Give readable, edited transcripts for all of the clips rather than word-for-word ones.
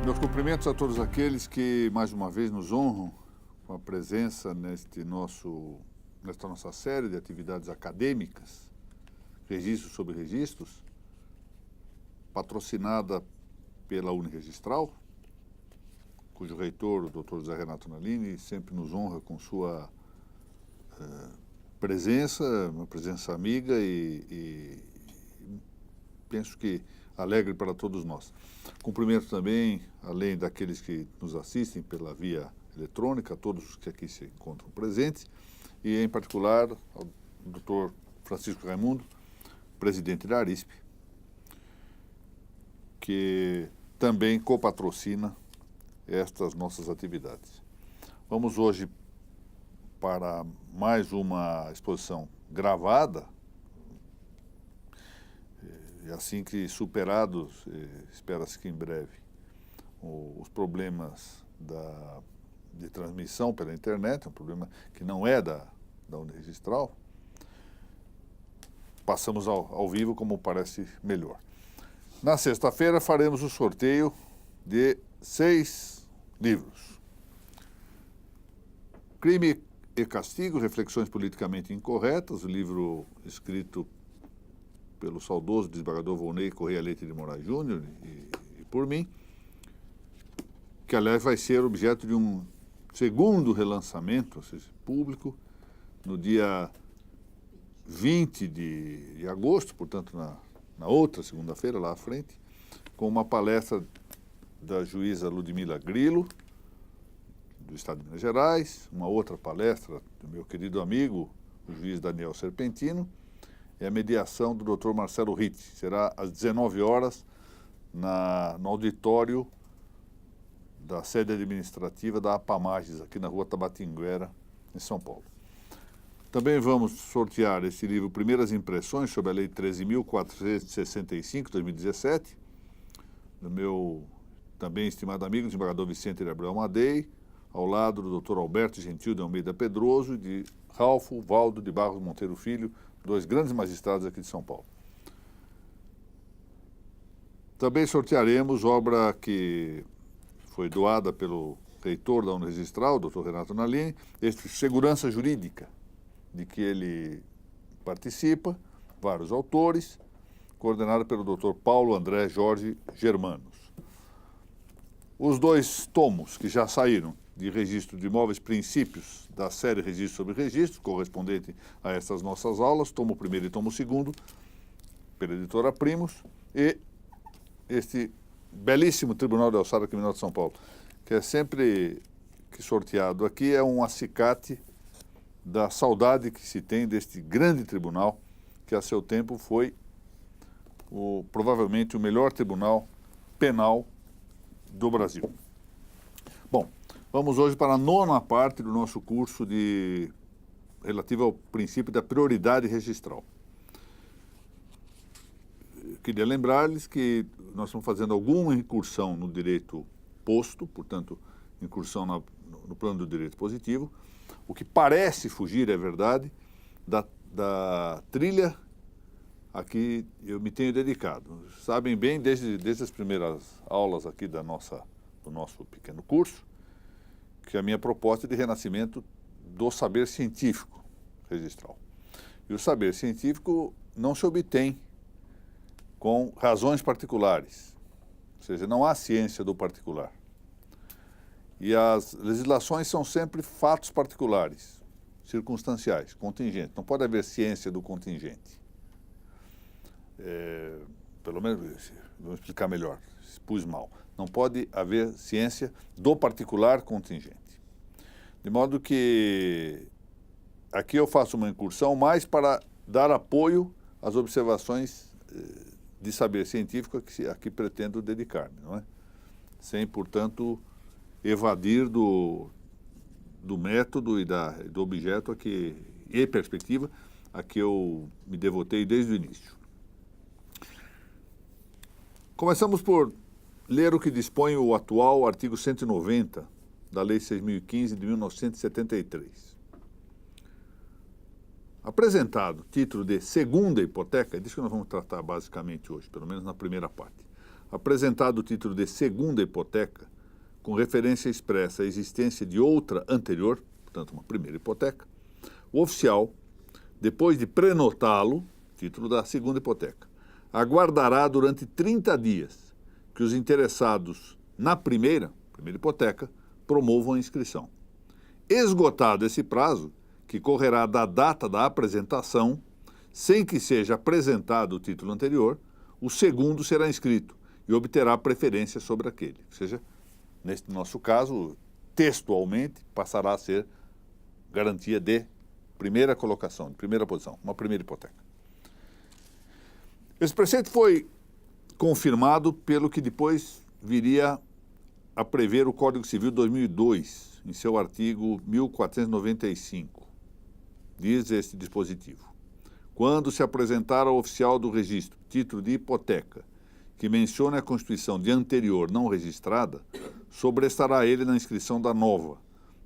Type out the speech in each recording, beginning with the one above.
Meus cumprimentos a todos aqueles que, mais uma vez, nos honram com a presença nesta nossa série de atividades acadêmicas, Registros sobre Registros, patrocinada pela Uniregistral, cujo reitor, o Dr. José Renato Nalini, sempre nos honra com sua presença, uma presença amiga e penso que alegre para todos nós. Cumprimento também, além daqueles que nos assistem pela via eletrônica, todos que aqui se encontram presentes, e em particular ao Dr. Francisco Raimundo, presidente da Arispe, que também copatrocina estas nossas atividades. Vamos hoje para mais uma exposição gravada, e assim que superados, espera-se que em breve, os problemas de transmissão pela internet, um problema que não é da Uniregistral, passamos ao vivo como parece melhor. Na sexta-feira faremos o sorteio de 6 livros. Crime e Castigo, Reflexões Politicamente Incorretas, o livro escrito pelo saudoso desembargador Volney Correia Leite de Moraes Júnior e por mim, que aliás vai ser objeto de um segundo relançamento, ou seja, público, no dia 20 de agosto, portanto na outra segunda-feira, lá à frente, com uma palestra da juíza Ludmila Grillo, do Estado de Minas Gerais, uma outra palestra do meu querido amigo, o juiz Daniel Serpentino, e a mediação do Dr. Marcelo Ritt. Será às 19 horas no auditório da sede administrativa da APAMAGES, aqui na rua Tabatinguera, em São Paulo. Também vamos sortear esse livro Primeiras Impressões sobre a Lei 13.465, de 2017, do meu também estimado amigo, desembargador Vicente de Abreu Amadei, ao lado do Dr. Alberto Gentil de Almeida Pedroso e de Ralfo Valdo de Barros Monteiro Filho, 2 grandes magistrados aqui de São Paulo. Também sortearemos obra que foi doada pelo reitor da Uniregistral, o Dr. Renato Nalini, Segurança Jurídica, de que ele participa, vários autores, coordenado pelo Dr. Paulo André Jorge Germanos. Os 2 tomos que já saíram de Registro de Imóveis, Princípios, da série Registro sobre Registros, correspondente a essas nossas aulas, tomo 1º e tomo 2º, pela editora Primos, e este belíssimo Tribunal de Alçada Criminal de São Paulo, que é sempre que sorteado aqui, é um acicate da saudade que se tem deste grande tribunal, que a seu tempo foi provavelmente o melhor tribunal penal do Brasil. Bom, vamos hoje para a 9ª parte do nosso curso relativo ao princípio da prioridade registral. Eu queria lembrar-lhes que nós estamos fazendo alguma incursão no direito posto, portanto, incursão no plano do direito positivo, o que parece fugir, é verdade, da trilha a que eu me tenho dedicado. Sabem bem, desde as primeiras aulas aqui do nosso pequeno curso, que a minha proposta é de renascimento do saber científico registral. E o saber científico não se obtém com razões particulares, ou seja, não há ciência do particular. E as legislações são sempre fatos particulares, circunstanciais, contingentes. Não pode haver ciência do contingente. Pelo menos, vamos explicar melhor, expus mal. Não pode haver ciência do particular contingente. De modo que aqui eu faço uma incursão mais para dar apoio às observações de saber científico a que pretendo dedicar-me, não é? Sem, portanto, evadir do método e do objeto e perspectiva a que eu me devotei desde o início. Começamos por ler o que dispõe o atual artigo 190 da Lei 6.015 de 1973. Apresentado título de segunda hipoteca, é disso que nós vamos tratar basicamente hoje, pelo menos na primeira parte. apresentado o título de segunda hipoteca, com referência expressa à existência de outra anterior, portanto, uma primeira hipoteca, o oficial, depois de prenotá-lo, título da segunda hipoteca, aguardará durante 30 dias que os interessados na primeira hipoteca, promovam a inscrição. Esgotado esse prazo, que correrá da data da apresentação, sem que seja apresentado o título anterior, o segundo será inscrito e obterá preferência sobre aquele. Ou seja, neste nosso caso, textualmente, passará a ser garantia de primeira colocação, de primeira posição, uma primeira hipoteca. Esse preceito foi confirmado pelo que depois viria a prever o Código Civil de 2002, em seu artigo 1495. Diz este dispositivo: quando se apresentar ao oficial do registro título de hipoteca que mencione a constituição de anterior não registrada, sobrestará ele na inscrição da nova,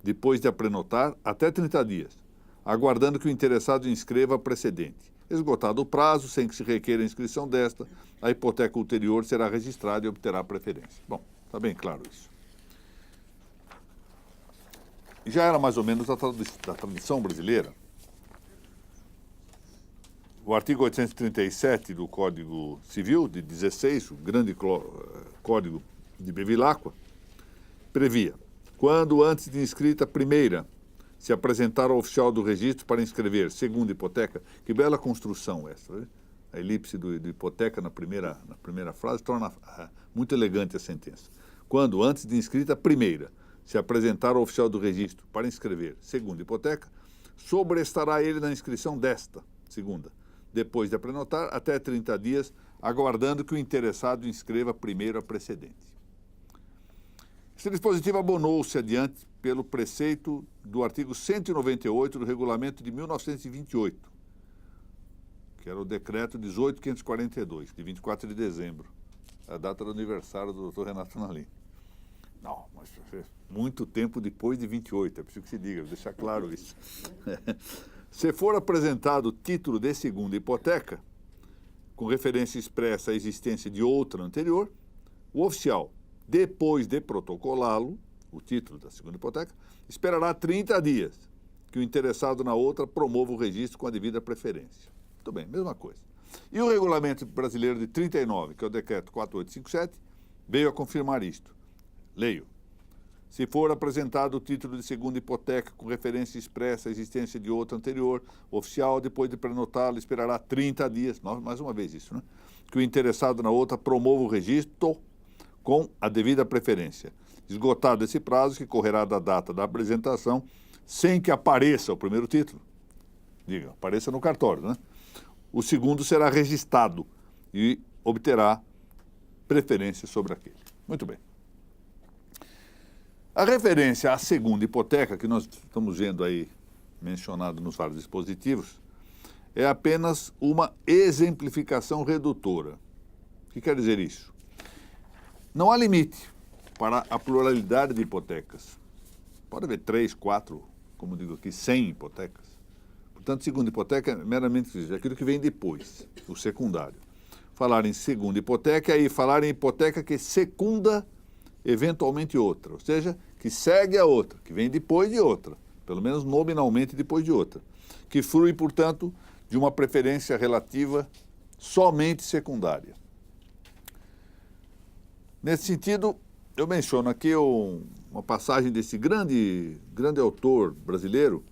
depois de a prenotar, até 30 dias, aguardando que o interessado inscreva a precedente. Esgotado o prazo, sem que se requeira a inscrição desta, a hipoteca ulterior será registrada e obterá preferência. Bom, está bem claro isso. Já era mais ou menos da tradição brasileira. O artigo 837 do Código Civil, de 16, o grande Código de Bevilacqua, previa: quando antes de inscrita a primeira se apresentar ao oficial do registro para inscrever segunda hipoteca, que bela construção essa, né? A elipse do hipoteca na primeira frase torna muito elegante a sentença. Quando antes de inscrita a primeira se apresentar ao oficial do registro para inscrever segunda hipoteca, sobrestará ele na inscrição desta segunda, depois de a prenotar, até 30 dias, aguardando que o interessado inscreva primeiro a precedente. Esse dispositivo abonou-se adiante pelo preceito do artigo 198 do Regulamento de 1928, que era o decreto 18.542, de 24 de dezembro, a data do aniversário do Dr. Renato Nalini. Não, mas muito tempo depois de 28, é preciso que se diga, vou deixar claro isso. Se for apresentado o título de segunda hipoteca, com referência expressa à existência de outra anterior, o oficial, depois de protocolá-lo, o título da segunda hipoteca, esperará 30 dias que o interessado na outra promova o registro com a devida preferência. Muito bem, mesma coisa. E o Regulamento Brasileiro de 39, que é o Decreto 4857, veio a confirmar isto. Leio. Se for apresentado o título de segunda hipoteca com referência expressa à existência de outra anterior, o oficial, depois de prenotá-lo, esperará 30 dias, mais uma vez isso, né? Que o interessado na outra promova o registro com a devida preferência. Esgotado esse prazo, que correrá da data da apresentação, sem que apareça o primeiro título, diga, apareça no cartório, né? O segundo será registrado e obterá preferência sobre aquele. Muito bem. A referência à segunda hipoteca, que nós estamos vendo aí mencionado nos vários dispositivos, é apenas uma exemplificação redutora. O que quer dizer isso? Não há limite para a pluralidade de hipotecas. Pode haver 3, 4, como digo aqui, 100 hipotecas. Portanto, segunda hipoteca é meramente aquilo que vem depois, o secundário. Falar em segunda hipoteca é aí falar em hipoteca que secunda eventualmente outra, ou seja, que segue a outra, que vem depois de outra, pelo menos nominalmente depois de outra, que flui, portanto, de uma preferência relativa somente secundária. Nesse sentido, eu menciono aqui uma passagem desse grande autor brasileiro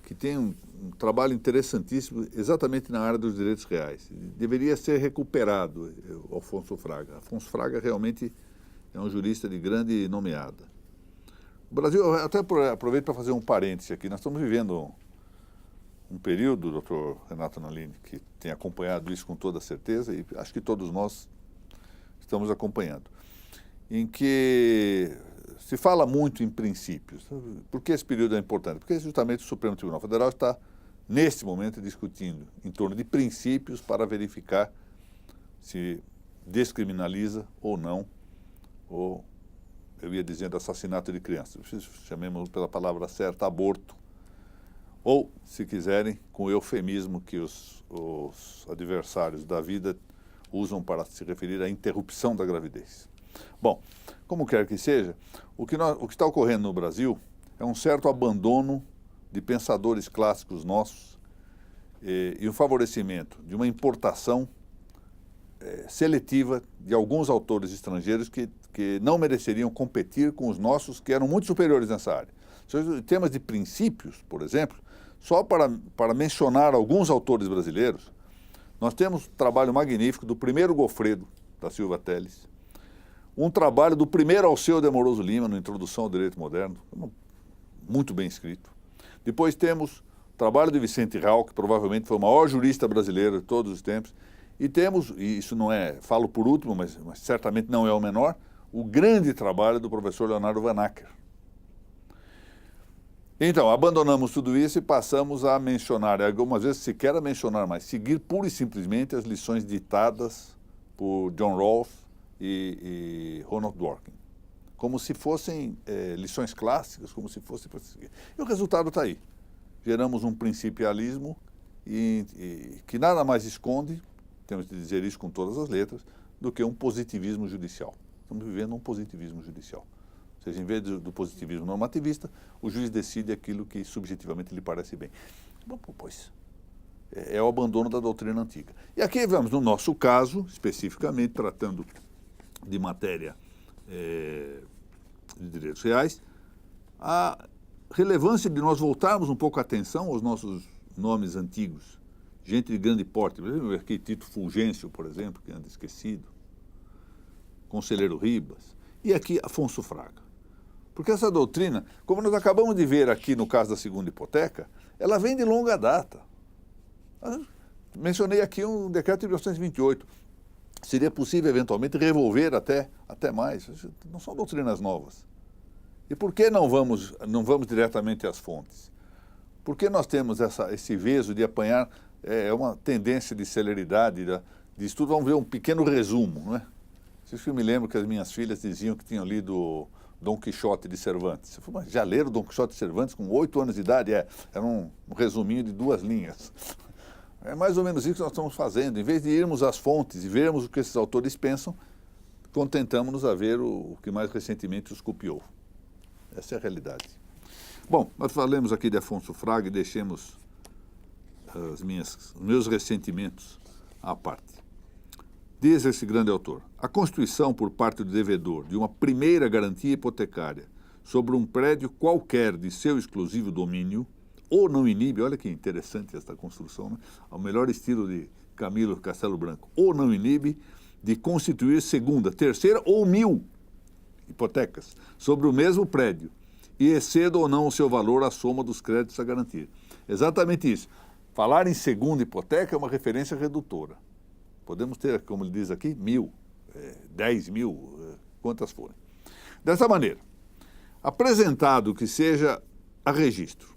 que tem um trabalho interessantíssimo exatamente na área dos direitos reais. Deveria ser recuperado, o Afonso Fraga. Afonso Fraga realmente é um jurista de grande nomeada. O Brasil, eu até aproveito para fazer um parêntese aqui, nós estamos vivendo um período, doutor Renato Nalini, que tem acompanhado isso com toda certeza, e acho que todos nós estamos acompanhando, em que se fala muito em princípios. Por que esse período é importante? Porque justamente o Supremo Tribunal Federal está, neste momento, discutindo em torno de princípios para verificar se descriminaliza ou não, ou, eu ia dizendo, assassinato de crianças. Chamemos pela palavra certa, aborto. Ou, se quiserem, com o eufemismo que os adversários da vida usam para se referir à interrupção da gravidez. Bom, como quer que seja, o que está ocorrendo no Brasil é um certo abandono de pensadores clássicos nossos e o favorecimento de uma importação seletiva de alguns autores estrangeiros que não mereceriam competir com os nossos, que eram muito superiores nessa área. Em temas de princípios, por exemplo, só para mencionar alguns autores brasileiros, nós temos um trabalho magnífico do primeiro Gofredo da Silva Telles, um trabalho do primeiro Alceu de Amoroso Lima, na Introdução ao Direito Moderno, muito bem escrito. Depois temos o trabalho de Vicente Real, que provavelmente foi o maior jurista brasileiro de todos os tempos, e temos, e isso não é, falo por último, mas certamente não é o menor, o grande trabalho do professor Leonardo Van Acker. Então, abandonamos tudo isso e passamos a mencionar, algumas vezes sequer a mencionar, mas seguir pura e simplesmente as lições ditadas por John Rawls e Ronald Dworkin, como se fossem lições clássicas, como se fosse para seguir. E o resultado está aí. Geramos um principialismo que nada mais esconde, temos de dizer isso com todas as letras, do que um positivismo judicial. Estamos vivendo um positivismo judicial. Ou seja, em vez do positivismo normativista, o juiz decide aquilo que subjetivamente lhe parece bem. Bom, pois, é o abandono da doutrina antiga. E aqui vamos, no nosso caso, especificamente, tratando de matéria de direitos reais, a relevância de nós voltarmos um pouco a atenção aos nossos nomes antigos, gente de grande porte, por exemplo, aqui Tito Fulgêncio, por exemplo, que anda esquecido, Conselheiro Ribas, e aqui Afonso Fraga. Porque essa doutrina, como nós acabamos de ver aqui no caso da segunda hipoteca, ela vem de longa data. Mencionei aqui um decreto de 1928. Seria possível, eventualmente, revolver até mais. Não são doutrinas novas. E por que não vamos diretamente às fontes? Por que nós temos esse veso de apanhar uma tendência de celeridade de estudo? Vamos ver um pequeno resumo, não é? Isso que eu me lembro que as minhas filhas diziam que tinham lido Dom Quixote de Cervantes. Eu falei, mas já leram Dom Quixote de Cervantes com 8 anos de idade? Era um resuminho de 2 linhas. É mais ou menos isso que nós estamos fazendo. Em vez de irmos às fontes e vermos o que esses autores pensam, contentamos-nos a ver o que mais recentemente os copiou. Essa é a realidade. Bom, nós falamos aqui de Afonso Fraga e deixemos os meus ressentimentos à parte. Diz esse grande autor: a constituição por parte do devedor de uma primeira garantia hipotecária sobre um prédio qualquer de seu exclusivo domínio, ou não inibe, olha que interessante esta construção, né? Ao melhor estilo de Camilo Castelo Branco, ou não inibe de constituir segunda, terceira ou 1000 hipotecas sobre o mesmo prédio e exceda ou não o seu valor à soma dos créditos a garantir. Exatamente isso. Falar em segunda hipoteca é uma referência redutora. Podemos ter, como ele diz aqui, 1000, 10.000, quantas forem. Dessa maneira, apresentado que seja a registro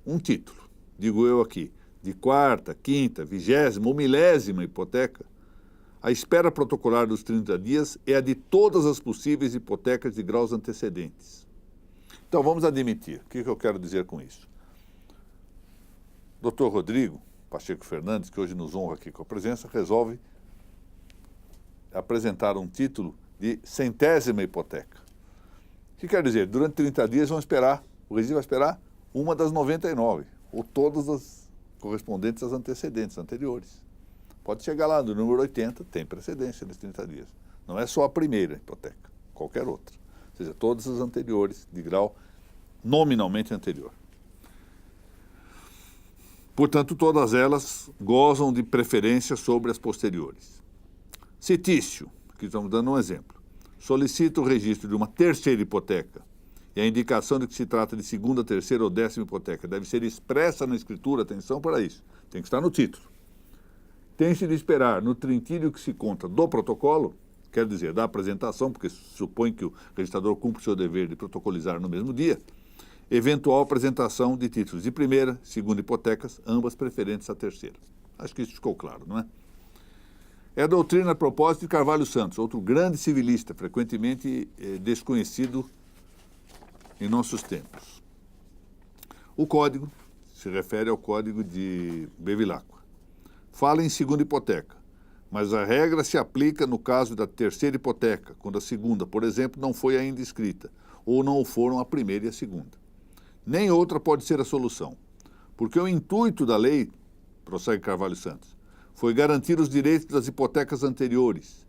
um título, digo eu aqui, de quarta, quinta, 20ª ou 1000ª hipoteca, a espera protocolar dos 30 dias é a de todas as possíveis hipotecas de graus antecedentes. Então, vamos admitir. O que eu quero dizer com isso? Dr. Rodrigo Pacheco Fernandes, que hoje nos honra aqui com a presença, resolve apresentar um título de 100ª hipoteca. O que quer dizer? Durante 30 dias vão esperar, o registro vai esperar uma das 99, ou todas as correspondentes às antecedentes, anteriores. Pode chegar lá no número 80, tem precedência nesses 30 dias. Não é só a primeira hipoteca, qualquer outra. Ou seja, todas as anteriores, de grau nominalmente anterior. Portanto, todas elas gozam de preferência sobre as posteriores. Citício, que estamos dando um exemplo, solicita o registro de uma terceira hipoteca e a indicação de que se trata de segunda, terceira ou 10ª hipoteca deve ser expressa na escritura, atenção para isso, tem que estar no título. Tem-se de esperar no trintilho que se conta do protocolo, quer dizer, da apresentação, porque supõe que o registrador cumpre o seu dever de protocolizar no mesmo dia, eventual apresentação de títulos de primeira, segunda hipotecas, ambas preferentes à terceira. Acho que isso ficou claro, não é? É a doutrina a propósito de Carvalho Santos, outro grande civilista, frequentemente desconhecido em nossos tempos. O código se refere ao código de Bevilacqua. Fala em segunda hipoteca, mas a regra se aplica no caso da terceira hipoteca, quando a segunda, por exemplo, não foi ainda escrita, ou não o foram a primeira e a segunda. Nem outra pode ser a solução, porque o intuito da lei, prossegue Carvalho Santos, foi garantir os direitos das hipotecas anteriores,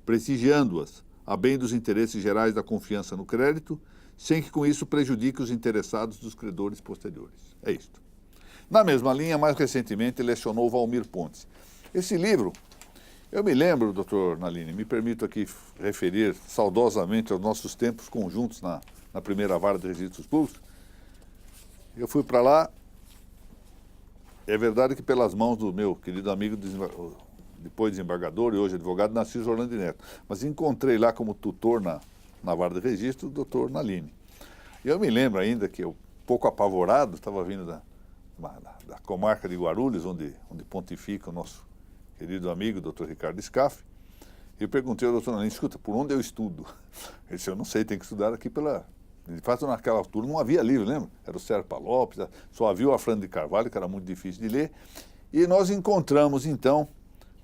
prestigiando-as a bem dos interesses gerais da confiança no crédito, sem que com isso prejudique os interessados dos credores posteriores. É isto. Na mesma linha, mais recentemente, lecionou Valmir Pontes. Esse livro, eu me lembro, doutor Nalini, me permito aqui referir saudosamente aos nossos tempos conjuntos na primeira vara de registros públicos. Eu fui para lá, é verdade que pelas mãos do meu querido amigo, depois desembargador e hoje advogado, Narciso Orlando Neto, mas encontrei lá como tutor na vara de registro o doutor Nalini. E eu me lembro ainda que eu, pouco apavorado, estava vindo da comarca de Guarulhos, onde pontifica o nosso querido amigo, doutor Ricardo Scaff, e eu perguntei ao doutor Nalini, escuta, por onde eu estudo? Ele disse, eu não sei, tem que estudar aqui pela... De fato, naquela altura não havia livro, lembra? Era o Serpa Lopes, só havia o Afrânio de Carvalho, que era muito difícil de ler, e nós encontramos, então,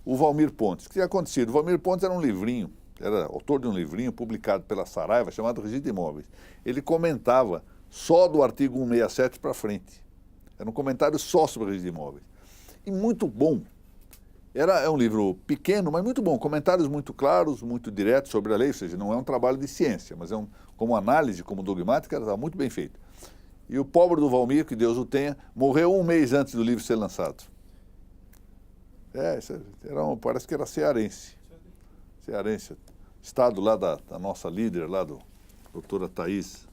o Valmir Pontes. O que tinha acontecido? O Valmir Pontes era um livrinho, era autor de um livrinho publicado pela Saraiva, chamado Registro de Imóveis. Ele comentava só do artigo 167 para frente. Era um comentário só sobre o registro de imóveis. E muito bom. É um livro pequeno, mas muito bom. Comentários muito claros, muito diretos sobre a lei, ou seja, não é um trabalho de ciência, mas como análise, como dogmática, está muito bem feito. E o pobre do Valmir, que Deus o tenha, morreu um mês antes do livro ser lançado. Parece que era cearense. Cearense. Estado lá da nossa líder, lá do doutora Thaís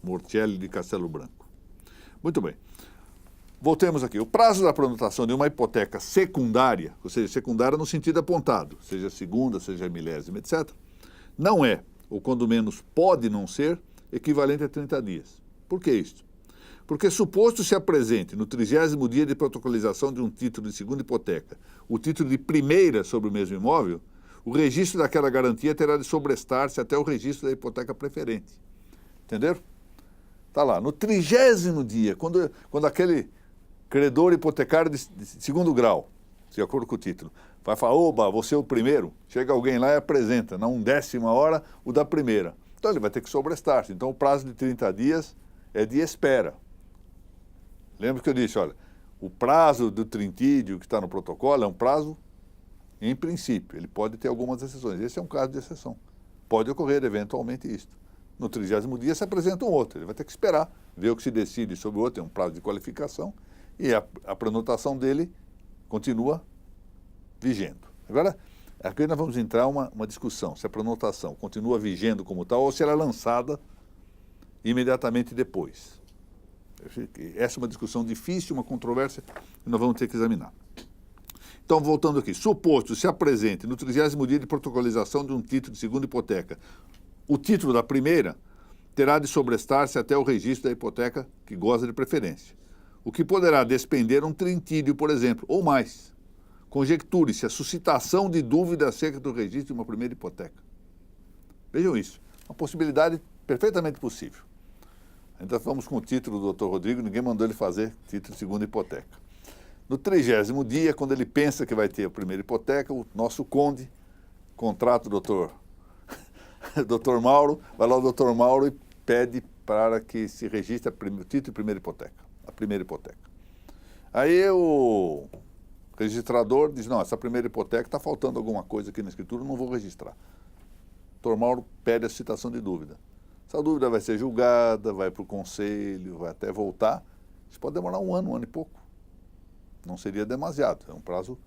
Mortelli de Castelo Branco. Muito bem. Voltemos aqui. O prazo da prenotação de uma hipoteca secundária, ou seja, secundária no sentido apontado, seja segunda, seja milésima, etc., não é, ou quando menos pode não ser, equivalente a 30 dias. Por que isso? Porque suposto se apresente no 30º dia de protocolização de um título de segunda hipoteca, o título de primeira sobre o mesmo imóvel, o registro daquela garantia terá de sobrestar-se até o registro da hipoteca preferente. Entenderam? Está lá, no 30º dia, quando aquele credor hipotecário de segundo grau, de acordo com o título, vai falar, oba, você é o primeiro, chega alguém lá e apresenta, na 1/10 hora, o da primeira. Então ele vai ter que sobrestar-se. Então o prazo de 30 dias é de espera. Lembra que eu disse, olha, o prazo do trintídio que está no protocolo é um prazo, em princípio, ele pode ter algumas exceções. Esse é um caso de exceção. Pode ocorrer eventualmente isto. No 30º dia se apresenta um outro, ele vai ter que esperar, ver o que se decide sobre o outro, tem um prazo de qualificação, e a prenotação dele continua vigendo. Agora, aqui nós vamos entrar uma discussão, se a prenotação continua vigendo como tal ou se ela é lançada imediatamente depois. Essa é uma discussão difícil, uma controvérsia que nós vamos ter que examinar. Então, voltando aqui, suposto se apresente no 30º dia de protocolização de um título de segunda hipoteca, o título da primeira terá de sobrestar-se até o registro da hipoteca que goza de preferência, o que poderá despender um trintídio, por exemplo, ou mais. Conjecture-se a suscitação de dúvida acerca do registro de uma primeira hipoteca. Vejam isso, uma possibilidade perfeitamente possível. Ainda vamos com o título do Dr. Rodrigo, ninguém mandou ele fazer título de segunda hipoteca. No 30º dia, quando ele pensa que vai ter a primeira hipoteca, o nosso conde contrata o Dr. Mauro, vai lá o Dr. Mauro e pede para que se registre o título de primeira hipoteca, a primeira hipoteca. Aí o registrador diz, não, essa primeira hipoteca está faltando alguma coisa aqui na escritura, não vou registrar. O Dr. Mauro pede a citação de dúvida. Essa dúvida vai ser julgada, vai para o conselho, vai até voltar. Isso pode demorar um ano e pouco. Não seria demasiado, é um prazo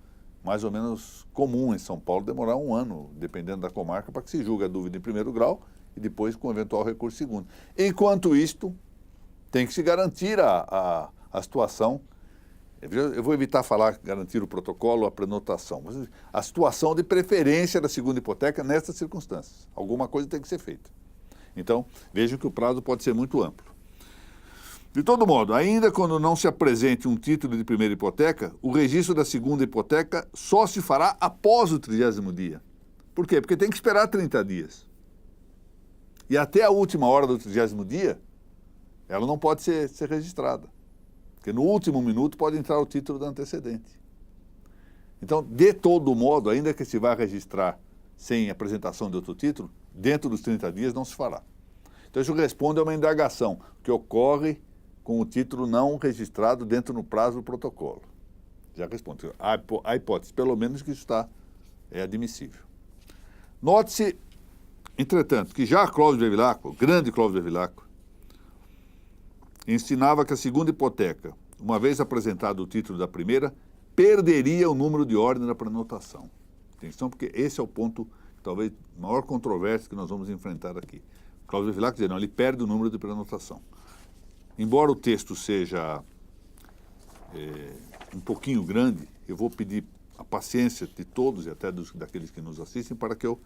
mais ou menos comum em São Paulo, demorar um ano, dependendo da comarca, para que se julgue a dúvida em primeiro grau e depois com eventual recurso segundo. Enquanto isto, tem que se garantir a situação, eu vou evitar falar garantir o protocolo, a prenotação, mas a situação de preferência da segunda hipoteca nessas circunstâncias. Alguma coisa tem que ser feita. Então, vejam que o prazo pode ser muito amplo. De todo modo, ainda quando não se apresente um título de primeira hipoteca, o registro da segunda hipoteca só se fará após o 30º dia. Por quê? Porque tem que esperar 30 dias. E até a última hora do 30º dia, ela não pode ser registrada. Porque no último minuto pode entrar o título da antecedente. Então, de todo modo, ainda que se vá registrar sem apresentação de outro título, dentro dos 30 dias não se fará. Então, isso responde a uma indagação que ocorre com o título não registrado dentro do prazo do protocolo. Já respondo. A hipótese, pelo menos, que isso é admissível. Note-se, entretanto, que já Clóvis Bevilacqua, o grande Clóvis Bevilacqua, ensinava que a segunda hipoteca, uma vez apresentado o título da primeira, perderia o número de ordem da prenotação. Atenção, porque esse é o ponto, talvez, maior controvérsia que nós vamos enfrentar aqui. Clóvis Bevilacqua dizia, não, ele perde o número de prenotação. Embora o texto seja um pouquinho grande, eu vou pedir a paciência de todos e até daqueles que nos assistem para que eu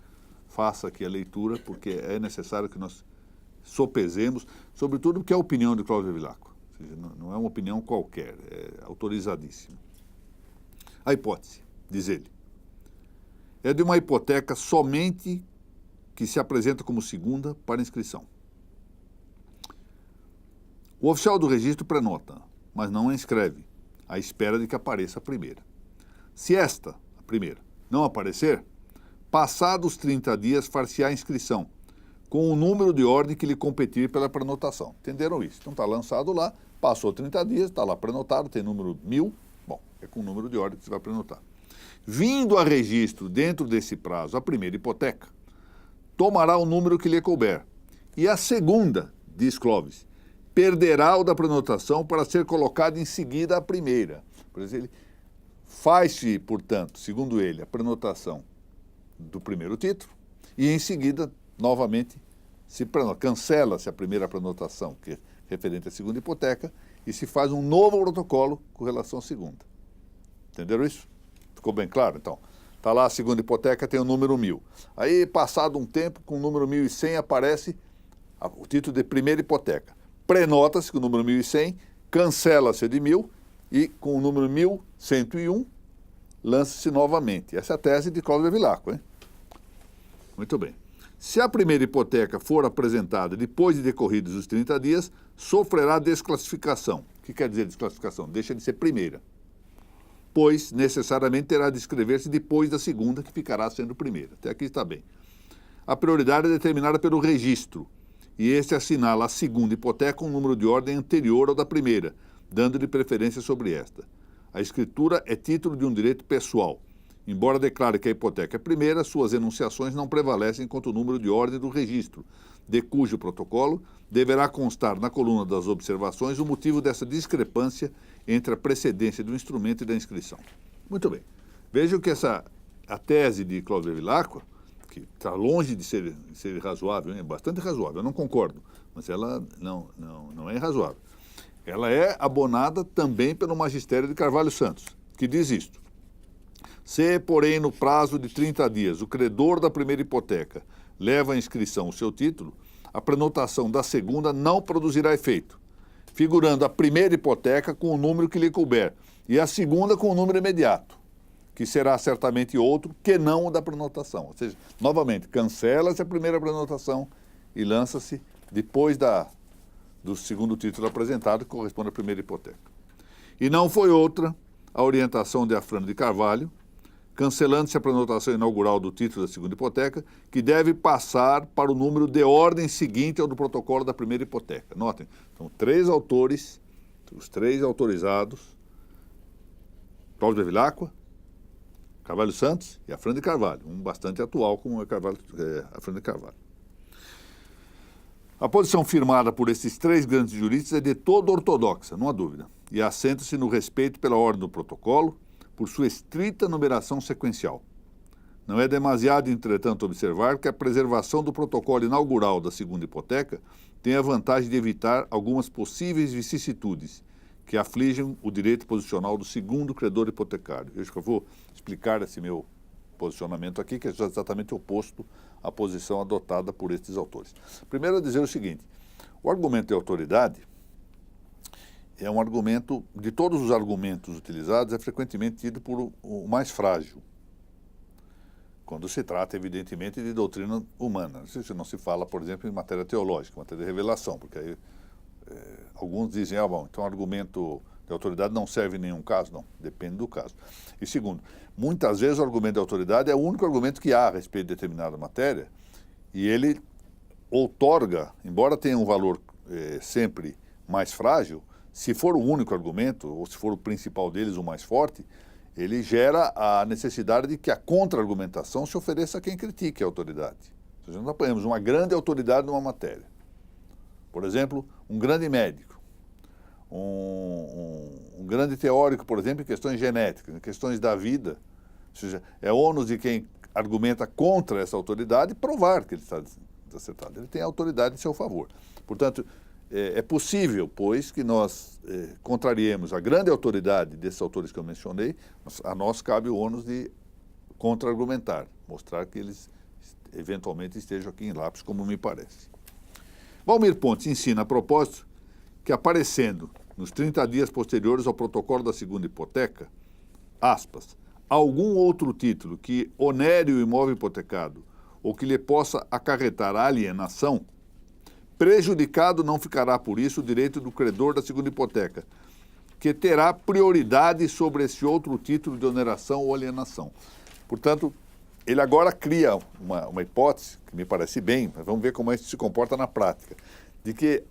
faça aqui a leitura, porque é necessário que nós sopesemos, sobretudo porque é a opinião de Clóvis Bevilacqua. Ou seja, não é uma opinião qualquer, é autorizadíssima. A hipótese, diz ele, é de uma hipoteca somente que se apresenta como segunda para inscrição. O oficial do registro prenota, mas não a inscreve, à espera de que apareça a primeira. Se esta, a primeira, não aparecer, passados 30 dias far-se-á a inscrição, com o número de ordem que lhe competir pela prenotação. Entenderam isso? Então está lançado lá, passou 30 dias, está lá prenotado, tem número 1000, bom, é com o número de ordem que você vai prenotar. Vindo a registro dentro desse prazo a primeira hipoteca, tomará o número que lhe couber. E a segunda, diz Clóvis, perderá o da prenotação para ser colocado em seguida a primeira. Por exemplo, faz-se, portanto, segundo ele, a prenotação do primeiro título e em seguida, novamente, cancela-se a primeira prenotação, que é referente à segunda hipoteca, e se faz um novo protocolo com relação à segunda. Entenderam isso? Ficou bem claro? Então, está lá a segunda hipoteca, tem o número 1000. Aí, passado um tempo, com o número 1100, aparece o título de primeira hipoteca. Prenota-se com o número 1100, cancela-se de 1000 e com o número 1101 lança-se novamente. Essa é a tese de Clóvis Bevilacqua, hein? Muito bem. Se a primeira hipoteca for apresentada depois de decorridos os 30 dias, sofrerá desclassificação. O que quer dizer desclassificação? Deixa de ser primeira, pois necessariamente terá de escrever-se depois da segunda, que ficará sendo primeira. Até aqui está bem. A prioridade é determinada pelo registro, e este assinala a segunda hipoteca com um número de ordem anterior ao da primeira, dando-lhe preferência sobre esta. A escritura é título de um direito pessoal. Embora declare que a hipoteca é primeira, suas enunciações não prevalecem quanto o número de ordem do registro, de cujo protocolo deverá constar na coluna das observações o motivo dessa discrepância entre a precedência do instrumento e da inscrição. Muito bem. Vejam que a tese de Clóvis Bevilacqua, que está longe de ser razoável, é bastante razoável, eu não concordo, mas ela não é razoável. Ela é abonada também pelo magistério de Carvalho Santos, que diz isto. Se, porém, no prazo de 30 dias, o credor da primeira hipoteca leva à inscrição o seu título, a prenotação da segunda não produzirá efeito, figurando a primeira hipoteca com o número que lhe couber e a segunda com o número imediato, que será certamente outro que não o da prenotação. Ou seja, novamente, cancela-se a primeira prenotação e lança-se depois do segundo título apresentado, que corresponde à primeira hipoteca. E não foi outra a orientação de Afrânio de Carvalho, cancelando-se a prenotação inaugural do título da segunda hipoteca, que deve passar para o número de ordem seguinte ao do protocolo da primeira hipoteca. Notem, são 3 autores, os 3 autorizados, Clóvis Bevilacqua, Carvalho Santos e Afrânio de Carvalho, um bastante atual como é Afrânio de Carvalho. A posição firmada por esses 3 grandes juristas é de todo ortodoxa, não há dúvida, e assenta-se no respeito pela ordem do protocolo, por sua estrita numeração sequencial. Não é demasiado, entretanto, observar que a preservação do protocolo inaugural da segunda hipoteca tem a vantagem de evitar algumas possíveis vicissitudes que afligem o direito posicional do segundo credor hipotecário. Eu acho que eu vou explicar esse meu posicionamento aqui, que é exatamente oposto à posição adotada por estes autores. Primeiro, dizer o seguinte: o argumento de autoridade é um argumento, de todos os argumentos utilizados, é frequentemente tido por o mais frágil, quando se trata, evidentemente, de doutrina humana. Isso não se fala, por exemplo, em matéria teológica, matéria de revelação, porque aí alguns dizem, bom, então o argumento de autoridade não serve em nenhum caso? Não, depende do caso. E segundo, muitas vezes o argumento de autoridade é o único argumento que há a respeito de determinada matéria e ele outorga, embora tenha um valor sempre mais frágil, se for o único argumento, ou se for o principal deles, o mais forte, ele gera a necessidade de que a contra-argumentação se ofereça a quem critique a autoridade. Ou seja, nós apanhamos uma grande autoridade numa matéria. Por exemplo, um grande médico, um grande teórico, por exemplo, em questões genéticas, em questões da vida. Ou seja, é ônus de quem argumenta contra essa autoridade provar que ele está acertado. Ele tem autoridade em seu favor. Portanto, é possível, pois, que nós contrariemos a grande autoridade desses autores que eu mencionei, mas a nós cabe o ônus de contra-argumentar, mostrar que eles eventualmente estejam aqui em lápis, como me parece. Valmir Pontes ensina, a propósito, que aparecendo nos 30 dias posteriores ao protocolo da segunda hipoteca, aspas, algum outro título que onere o imóvel hipotecado ou que lhe possa acarretar a alienação, prejudicado não ficará por isso o direito do credor da segunda hipoteca, que terá prioridade sobre esse outro título de oneração ou alienação. Portanto, ele agora cria uma hipótese, que me parece bem, mas vamos ver como isso se comporta na prática, de que,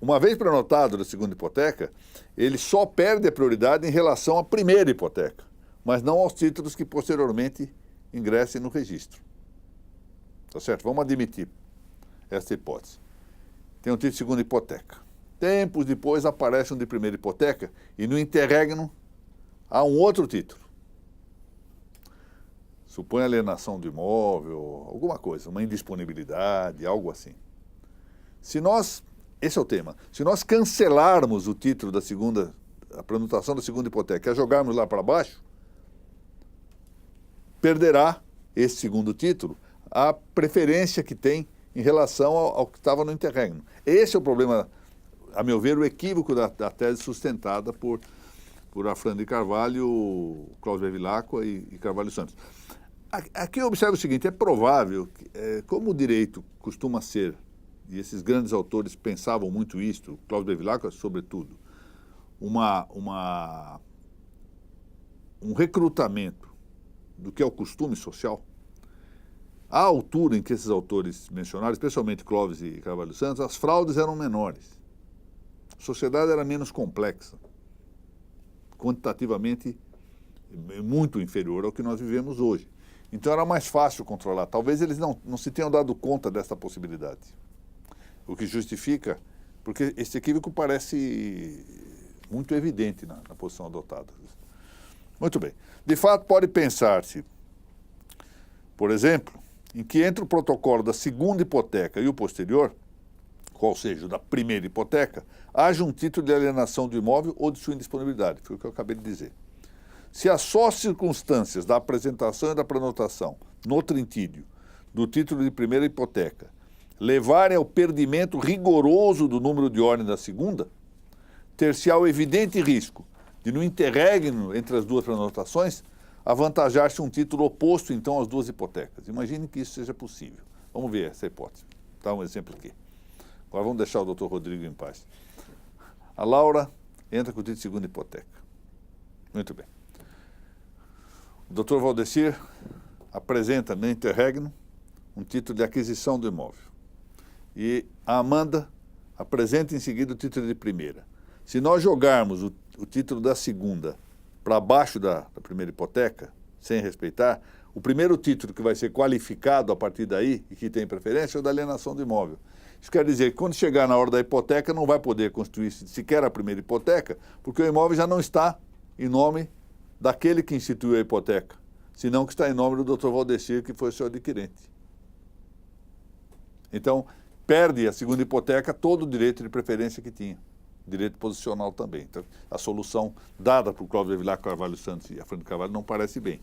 uma vez prenotado da segunda hipoteca, ele só perde a prioridade em relação à primeira hipoteca, mas não aos títulos que posteriormente ingressem no registro. Tá certo? Vamos admitir essa hipótese. Tem um título de segunda hipoteca. Tempos depois aparece um de primeira hipoteca e no interregno há um outro título. Supõe alienação do imóvel, alguma coisa, uma indisponibilidade, algo assim. Esse é o tema, se nós cancelarmos o título da segunda, a prenotação da segunda hipoteca e jogarmos lá para baixo, perderá esse segundo título a preferência que tem em relação ao que estava no interregno. Esse é o problema, a meu ver, o equívoco da tese sustentada por Afrânio de Carvalho, Cláudio Bevilacqua e Carvalho Santos. Aqui eu observo o seguinte, é provável, como o direito costuma ser, e esses grandes autores pensavam muito isto, Cláudio Bevilacqua, sobretudo, um recrutamento do que é o costume social, à altura em que esses autores mencionaram, especialmente Clóvis e Carvalho Santos, as fraudes eram menores. A sociedade era menos complexa, quantitativamente muito inferior ao que nós vivemos hoje. Então era mais fácil controlar. Talvez eles não se tenham dado conta dessa possibilidade. O que justifica, porque esse equívoco parece muito evidente na posição adotada. Muito bem. De fato, pode pensar-se, por exemplo, em que entre o protocolo da segunda hipoteca e o posterior, qual seja o da primeira hipoteca, haja um título de alienação do imóvel ou de sua indisponibilidade. Foi o que eu acabei de dizer. Se as só circunstâncias da apresentação e da prenotação no trintídio do título de primeira hipoteca levarem ao perdimento rigoroso do número de ordem da segunda, ter-se-á o evidente risco de, no interregno entre as duas prenotações, avantajar-se um título oposto, então, às duas hipotecas. Imagine que isso seja possível. Vamos ver essa hipótese. Dá um exemplo aqui. Agora vamos deixar o doutor Rodrigo em paz. A Laura entra com o título de segunda hipoteca. Muito bem. O doutor Valdecir apresenta no interregno um título de aquisição do imóvel. E a Amanda apresenta em seguida o título de primeira. Se nós jogarmos o título da segunda para baixo da primeira hipoteca, sem respeitar, o primeiro título que vai ser qualificado a partir daí e que tem preferência é o da alienação do imóvel. Isso quer dizer que quando chegar na hora da hipoteca não vai poder constituir sequer a primeira hipoteca, porque o imóvel já não está em nome daquele que instituiu a hipoteca, senão que está em nome do Dr. Valdecir, que foi seu adquirente. Então, perde a segunda hipoteca todo o direito de preferência que tinha, direito posicional também. Então, a solução dada por Cláudio Bevilacqua, Carvalho Santos e Afrânio de Carvalho não parece bem.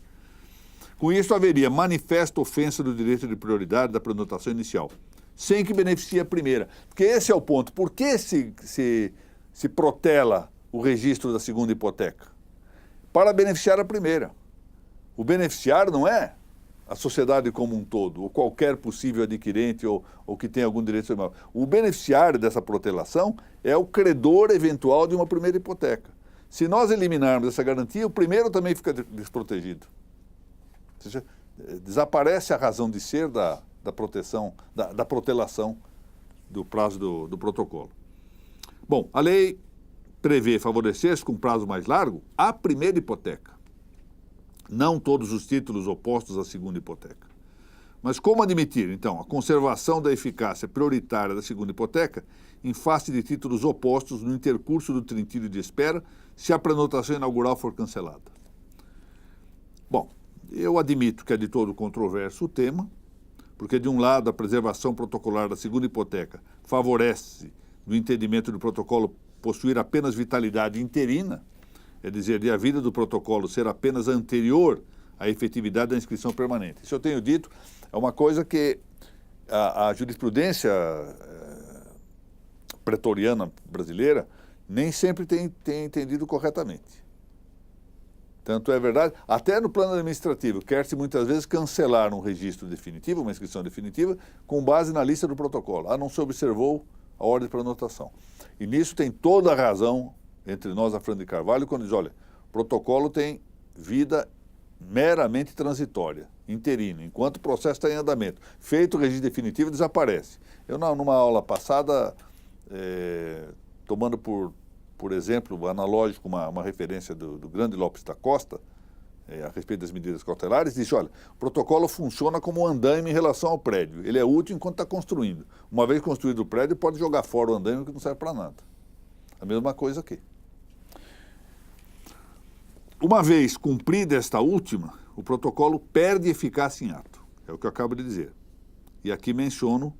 Com isso, haveria manifesta ofensa do direito de prioridade da prenotação inicial, sem que beneficie a primeira. Porque esse é o ponto. Por que se protela o registro da segunda hipoteca? Para beneficiar a primeira. O beneficiário não é a sociedade como um todo, ou qualquer possível adquirente ou que tenha algum direito sobre imóvel. O beneficiário dessa protelação é o credor eventual de uma primeira hipoteca. Se nós eliminarmos essa garantia, o primeiro também fica desprotegido. Ou seja, desaparece a razão de ser da proteção, da protelação do prazo do protocolo. Bom, a lei prevê favorecer-se com prazo mais largo a primeira hipoteca, não todos os títulos opostos à segunda hipoteca. Mas como admitir, então, a conservação da eficácia prioritária da segunda hipoteca em face de títulos opostos no intercurso do trintilho de espera se a prenotação inaugural for cancelada? Bom, eu admito que é de todo controverso o tema, porque, de um lado, a preservação protocolar da segunda hipoteca favorece, no entendimento do protocolo, possuir apenas vitalidade interina, é dizer, de a vida do protocolo ser apenas anterior à efetividade da inscrição permanente. Isso eu tenho dito, é uma coisa que a jurisprudência pretoriana brasileira nem sempre tem entendido corretamente. Tanto é verdade, até no plano administrativo, quer-se muitas vezes cancelar um registro definitivo, uma inscrição definitiva, com base na lista do protocolo. Não se observou a ordem de prenotação. E nisso tem toda a razão entre nós, Afrânio de Carvalho, quando diz, olha, o protocolo tem vida meramente transitória, interina, enquanto o processo está em andamento. Feito o registro definitivo, desaparece. Eu, numa aula passada, tomando por exemplo, analógico, uma referência do grande Lopes da Costa, a respeito das medidas cautelares, disse, olha, o protocolo funciona como um andaime em relação ao prédio. Ele é útil enquanto está construindo. Uma vez construído o prédio, pode jogar fora o andaime que não serve para nada. A mesma coisa aqui. Uma vez cumprida esta última, o protocolo perde eficácia em ato. É o que eu acabo de dizer. E aqui menciono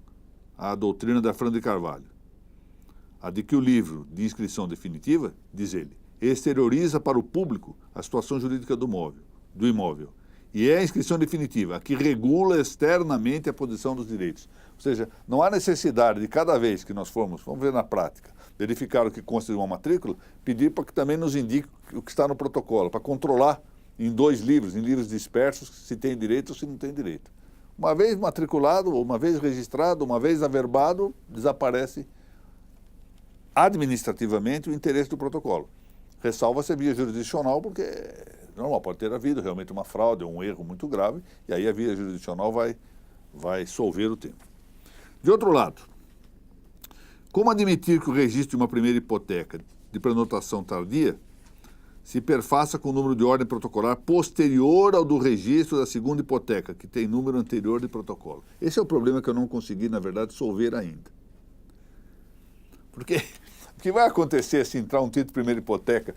a doutrina da Afrânio de Carvalho. A de que o livro de inscrição definitiva, diz ele, exterioriza para o público a situação jurídica do imóvel. E é a inscrição definitiva, a que regula externamente a posição dos direitos. Ou seja, não há necessidade de cada vez que nós formos, vamos ver na prática, verificar o que consta de uma matrícula, pedir para que também nos indique o que está no protocolo, para controlar em 2 livros, em livros dispersos, se tem direito ou se não tem direito. Uma vez matriculado, uma vez registrado, uma vez averbado, desaparece administrativamente o interesse do protocolo. Ressalva-se a via jurisdicional, porque normal, pode ter havido realmente uma fraude, um erro muito grave, e aí a via jurisdicional vai solver o tema. De outro lado, como admitir que o registro de uma primeira hipoteca de prenotação tardia se perfaça com o número de ordem protocolar posterior ao do registro da segunda hipoteca, que tem número anterior de protocolo? Esse é o problema que eu não consegui, na verdade, solver ainda. Porque o que vai acontecer se entrar um título de primeira hipoteca,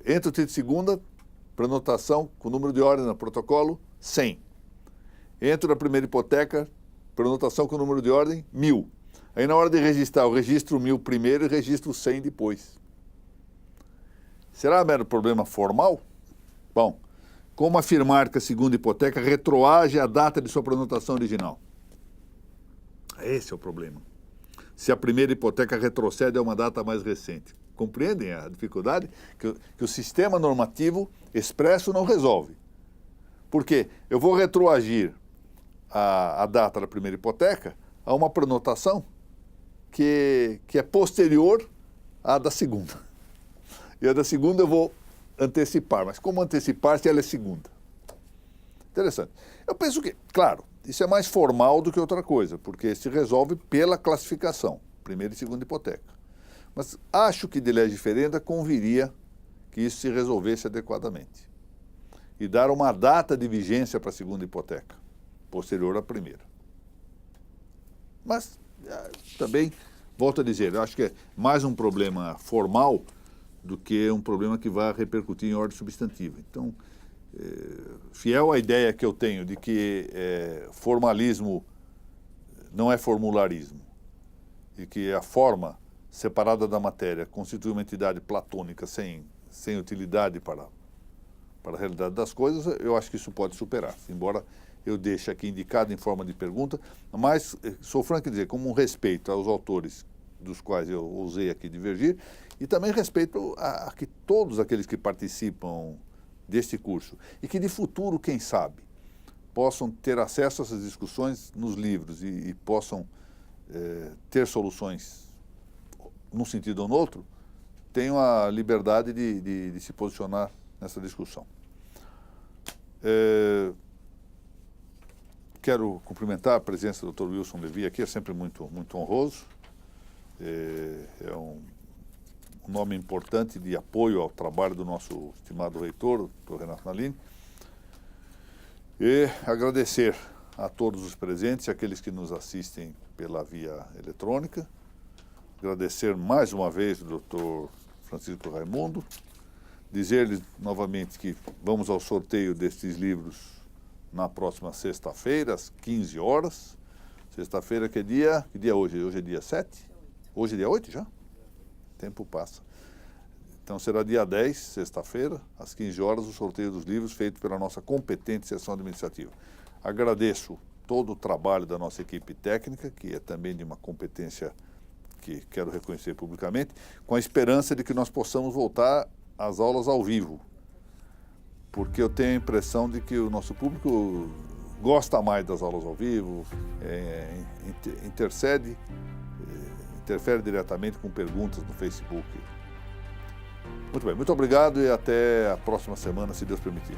entra o título de segunda, prenotação com o número de ordem no protocolo, 100. Entra na primeira hipoteca, prenotação com o número de ordem, 1000. Aí na hora de registrar, eu registro 1000 primeiro e registro 100 depois. Será mero problema formal? Bom, como afirmar que a segunda hipoteca retroage à data de sua prenotação original? Esse é o problema. Se a primeira hipoteca retrocede a uma data mais recente. Compreendem a dificuldade? Que o sistema normativo expresso não resolve. Porque eu vou retroagir a data da primeira hipoteca a uma prenotação que é posterior à da segunda. E a da segunda eu vou antecipar. Mas como antecipar se ela é segunda? Interessante. Eu penso que, claro, isso é mais formal do que outra coisa, porque se resolve pela classificação, primeira e segunda hipoteca. Mas acho que de lege ferenda conviria que isso se resolvesse adequadamente. E dar uma data de vigência para a segunda hipoteca, posterior à primeira. Mas também, volto a dizer, eu acho que é mais um problema formal do que um problema que vai repercutir em ordem substantiva. Então, fiel à ideia que eu tenho de que formalismo não é formularismo e que a forma separada da matéria constitui uma entidade platônica sem utilidade para a realidade das coisas, eu acho que isso pode superar-se, embora eu deixe aqui indicado em forma de pergunta, mas sou franco em dizer, como um respeito aos autores dos quais eu ousei aqui divergir, e também respeito a que todos aqueles que participam deste curso, e que de futuro, quem sabe, possam ter acesso a essas discussões nos livros e possam ter soluções num sentido ou no outro, tenham a liberdade de se posicionar nessa discussão. Quero cumprimentar a presença do Dr. Wilson Levi aqui, é sempre muito honroso. É um nome importante de apoio ao trabalho do nosso estimado reitor, o Dr. Renato Nalini. E agradecer a todos os presentes e aqueles que nos assistem pela via eletrônica. Agradecer mais uma vez o Dr. Francisco Raimundo. Dizer-lhes novamente que vamos ao sorteio destes livros na próxima sexta-feira, às 15 horas. Sexta-feira, que dia hoje? Hoje é dia 7? Hoje é dia 8 já? O tempo passa. Então será dia 10, sexta-feira, às 15 horas, o sorteio dos livros feito pela nossa competente seção administrativa. Agradeço todo o trabalho da nossa equipe técnica, que é também de uma competência que quero reconhecer publicamente, com a esperança de que nós possamos voltar às aulas ao vivo, porque eu tenho a impressão de que o nosso público gosta mais das aulas ao vivo, interfere diretamente com perguntas no Facebook. Muito bem, muito obrigado e até a próxima semana, se Deus permitir.